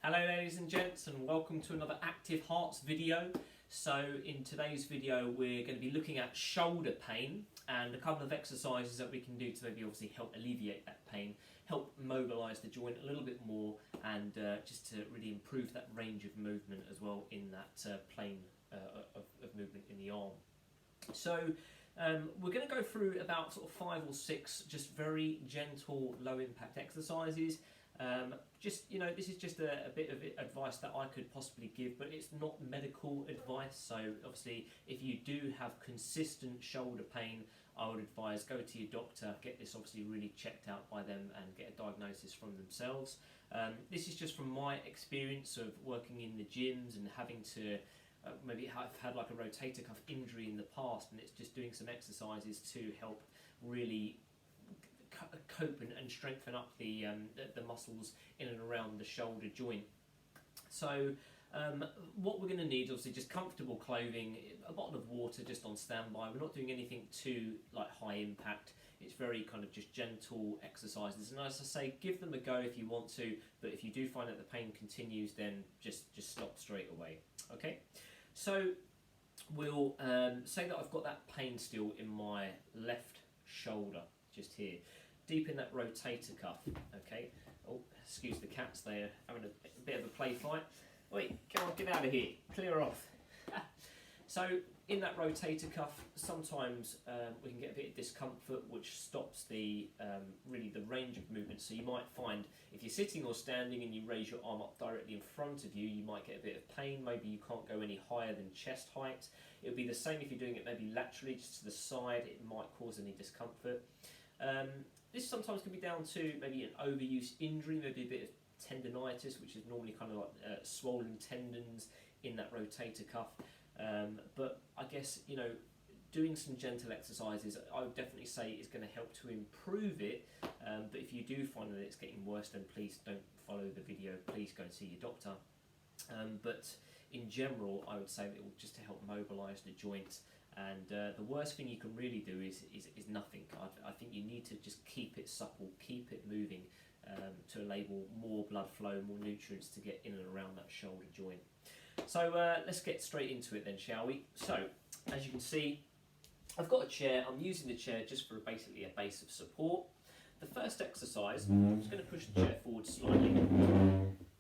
Hello ladies and gents, and welcome to another Active Hearts video. So in today's video we're going to be looking at shoulder pain and a couple of exercises that we can do to maybe obviously help alleviate that pain, help mobilise the joint a little bit more, and just to really improve that range of movement as well in that plane of movement in the arm. So we're going to go through about sort of 5 or 6 just very gentle low impact exercises. This is just a bit of advice that I could possibly give, but it's not medical advice. So obviously if you do have consistent shoulder pain, I would advise go to your doctor, get this obviously really checked out by them and get a diagnosis from themselves. This is just from my experience of working in the gyms and having to maybe I've had like a rotator cuff injury in the past, and it's just doing some exercises to help really cope and strengthen up the muscles in and around the shoulder joint. So what we're going to need is obviously just comfortable clothing, a bottle of water just on standby. We're not doing anything too like high impact. It's very kind of just gentle exercises, and as I say, give them a go if you want to, but if you do find that the pain continues, then just stop straight away. Okay, so we'll say that I've got that pain still in my left shoulder, just here, deep in that rotator cuff. Okay, oh, excuse the cats, they're having a bit of a play fight. Wait, come on, get out of here, clear off. So in that rotator cuff, sometimes we can get a bit of discomfort, which stops the really the range of movement. So you might find if you're sitting or standing and you raise your arm up directly in front of you, you might get a bit of pain. Maybe you can't go any higher than chest height. It would be the same if you're doing it maybe laterally, just to the side. It might cause any discomfort. This sometimes can be down to maybe an overuse injury, maybe a bit of tendonitis, which is normally kind of like swollen tendons in that rotator cuff. But I guess, doing some gentle exercises, I would definitely say is going to help to improve it. But if you do find that it's getting worse, then please don't follow the video. Please go and see your doctor. But in general, I would say that it will just to help mobilise the joint. And the worst thing you can really do is nothing. I think you need to just keep it supple, keep it moving, to enable more blood flow, more nutrients to get in and around that shoulder joint. So let's get straight into it then, shall we? So as you can see, I've got a chair. I'm using the chair just for basically a base of support. The first exercise, I'm just going to push the chair forward slightly.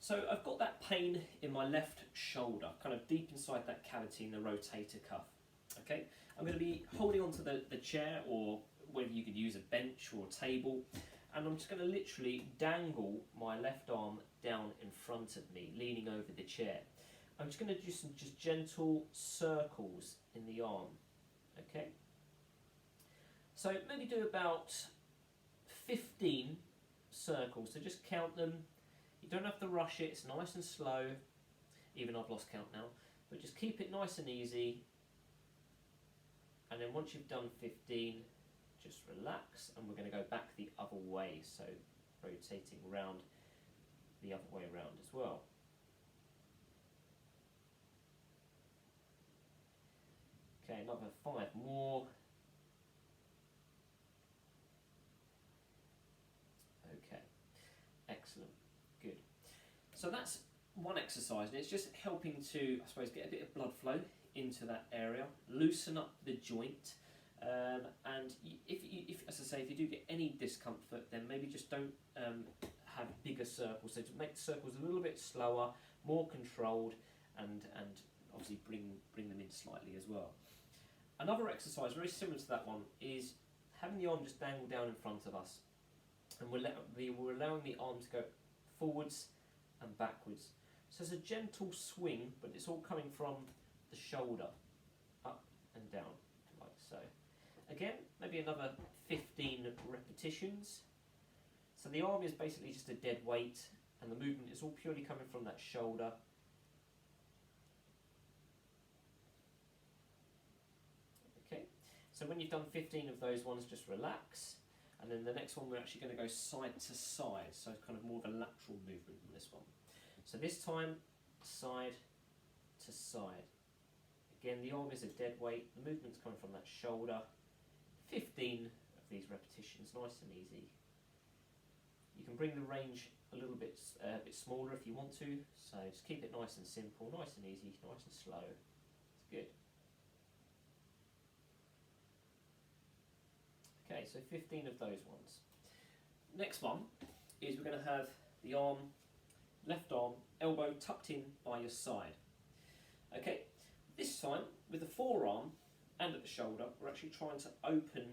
So I've got that pain in my left shoulder, kind of deep inside that cavity in the rotator cuff. Okay, I'm going to be holding onto the chair, or whether you could use a bench or a table, and I'm just going to literally dangle my left arm down in front of me, leaning over the chair. I'm just going to do some just gentle circles in the arm. Okay, so maybe do about 15 circles, so just count them. You don't have to rush it, it's nice and slow, even I've lost count now, but just keep it nice and easy. And then once you've done 15, just relax, and we're going to go back the other way, so rotating around the other way around as well. Okay, another 5 more. Okay, excellent, good. So that's one exercise, and it's just helping to, I suppose, get a bit of blood flow into that area, loosen up the joint, and if, as I say, if you do get any discomfort, then maybe just don't have bigger circles. So to make the circles a little bit slower, more controlled, and obviously bring them in slightly as well. Another exercise very similar to that one is having the arm just dangle down in front of us, and we're allowing the arm to go forwards and backwards. So it's a gentle swing, but it's all coming from the shoulder, up and down, like so. Again, maybe another 15 repetitions. So the arm is basically just a dead weight, and the movement is all purely coming from that shoulder. Okay, so when you've done 15 of those ones, just relax, and then the next one we're actually going to go side to side, so it's kind of more of a lateral movement than this one. So this time, side to side. Again, the arm is a dead weight, the movement's coming from that shoulder. 15 of these repetitions, nice and easy. You can bring the range a little bit smaller if you want to, so just keep it nice and simple, nice and easy, nice and slow. It's good. Okay, so 15 of those ones. Next one is we're going to have the arm, left arm, elbow tucked in by your side. Okay, this time with the forearm and at the shoulder, we're actually trying to open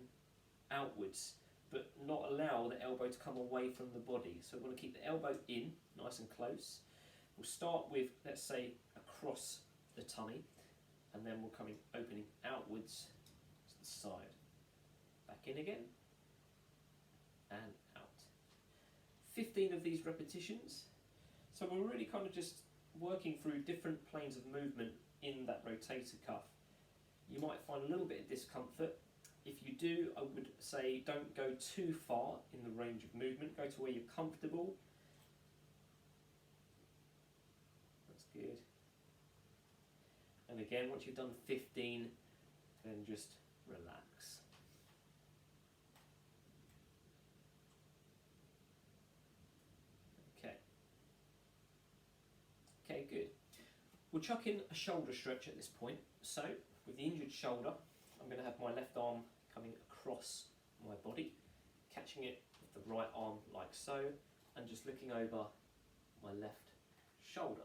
outwards, but not allow the elbow to come away from the body. So we want to keep the elbow in, nice and close. We'll start with, let's say, across the tummy, and then we're opening outwards to the side. Back in again, and out. 15 of these repetitions. So we're really kind of just working through different planes of movement in that rotator cuff. You might find a little bit of discomfort. If you do, I would say don't go too far in the range of movement. Go to where you're comfortable. That's good. And again, once you've done 15, then just relax. Okay. Okay, good. We'll chuck in a shoulder stretch at this point. So, with the injured shoulder, I'm going to have my left arm coming across my body, catching it with the right arm like so, and just looking over my left shoulder.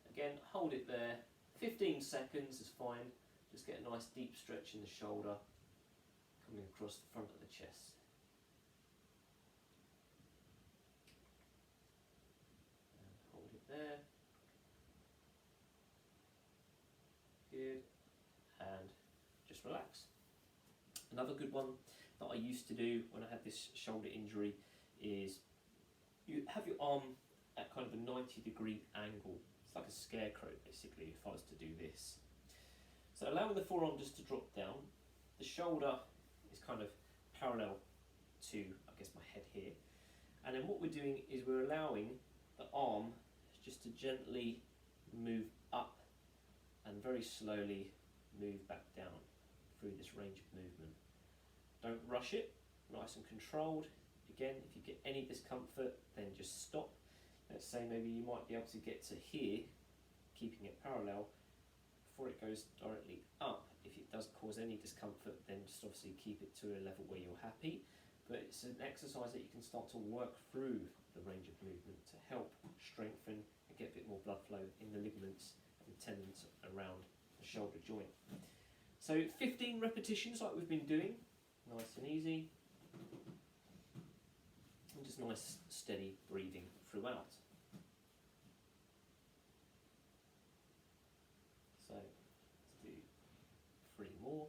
Again, hold it there. 15 seconds is fine. Just get a nice deep stretch in the shoulder, coming across the front of the chest. And hold it there. Good. And just relax. Another good one that I used to do when I had this shoulder injury is you have your arm at kind of a 90-degree angle. It's like a scarecrow basically if I was to do this. So allowing the forearm just to drop down, the shoulder is kind of parallel to, I guess, my head here. And then what we're doing is we're allowing the arm just to gently move up and very slowly move back down through this range of movement. Don't rush it, nice and controlled. Again, if you get any discomfort, then just stop. Let's say maybe you might be able to get to here, keeping it parallel, before it goes directly up. If it does cause any discomfort, then just obviously keep it to a level where you're happy. But it's an exercise that you can start to work through the range of movement to help strengthen and get a bit more blood flow in the ligaments and tendons around the shoulder joint. So 15 repetitions like we've been doing, nice and easy, and just nice steady breathing throughout. So let's do 3 more.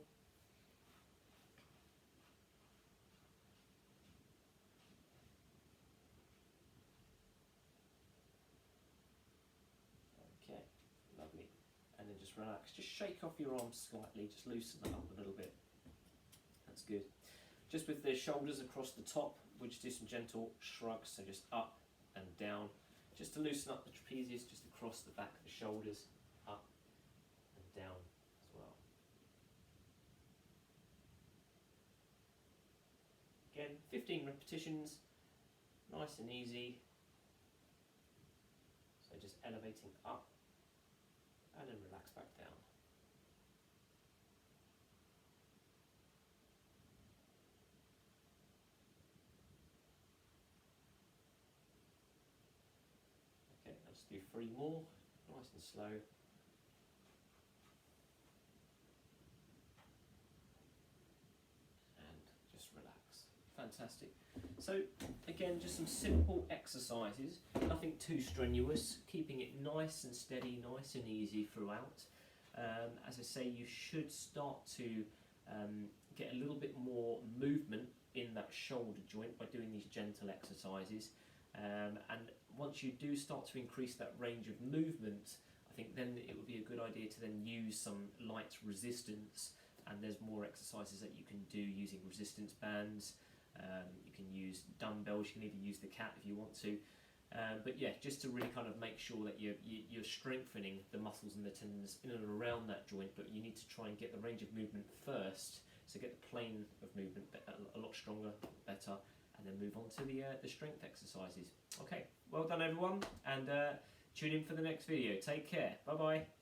Okay, lovely. And then just relax, just shake off your arms slightly, just loosen that up a little bit. That's good. Just with the shoulders across the top, we'll just do some gentle shrugs, so just up and down, just to loosen up the trapezius, just across the back of the shoulders, up and down as well. Again, 15 repetitions, nice and easy. So just elevating up and then relax back down. Okay, let's do 3 more, nice and slow. And just relax. Fantastic. So again, just some simple exercises, nothing too strenuous, keeping it nice and steady, nice and easy throughout. As I say, you should start to get a little bit more movement in that shoulder joint by doing these gentle exercises. And once you do start to increase that range of movement, I think then it would be a good idea to then use some light resistance, and there's more exercises that you can do using resistance bands. You can use dumbbells, you can even use the cat if you want to. But yeah, just to really kind of make sure that you're strengthening the muscles and the tendons in and around that joint, but you need to try and get the range of movement first, so get the plane of movement a lot stronger, better, and then move on to the strength exercises. Okay, well done everyone, and tune in for the next video. Take care. Bye bye.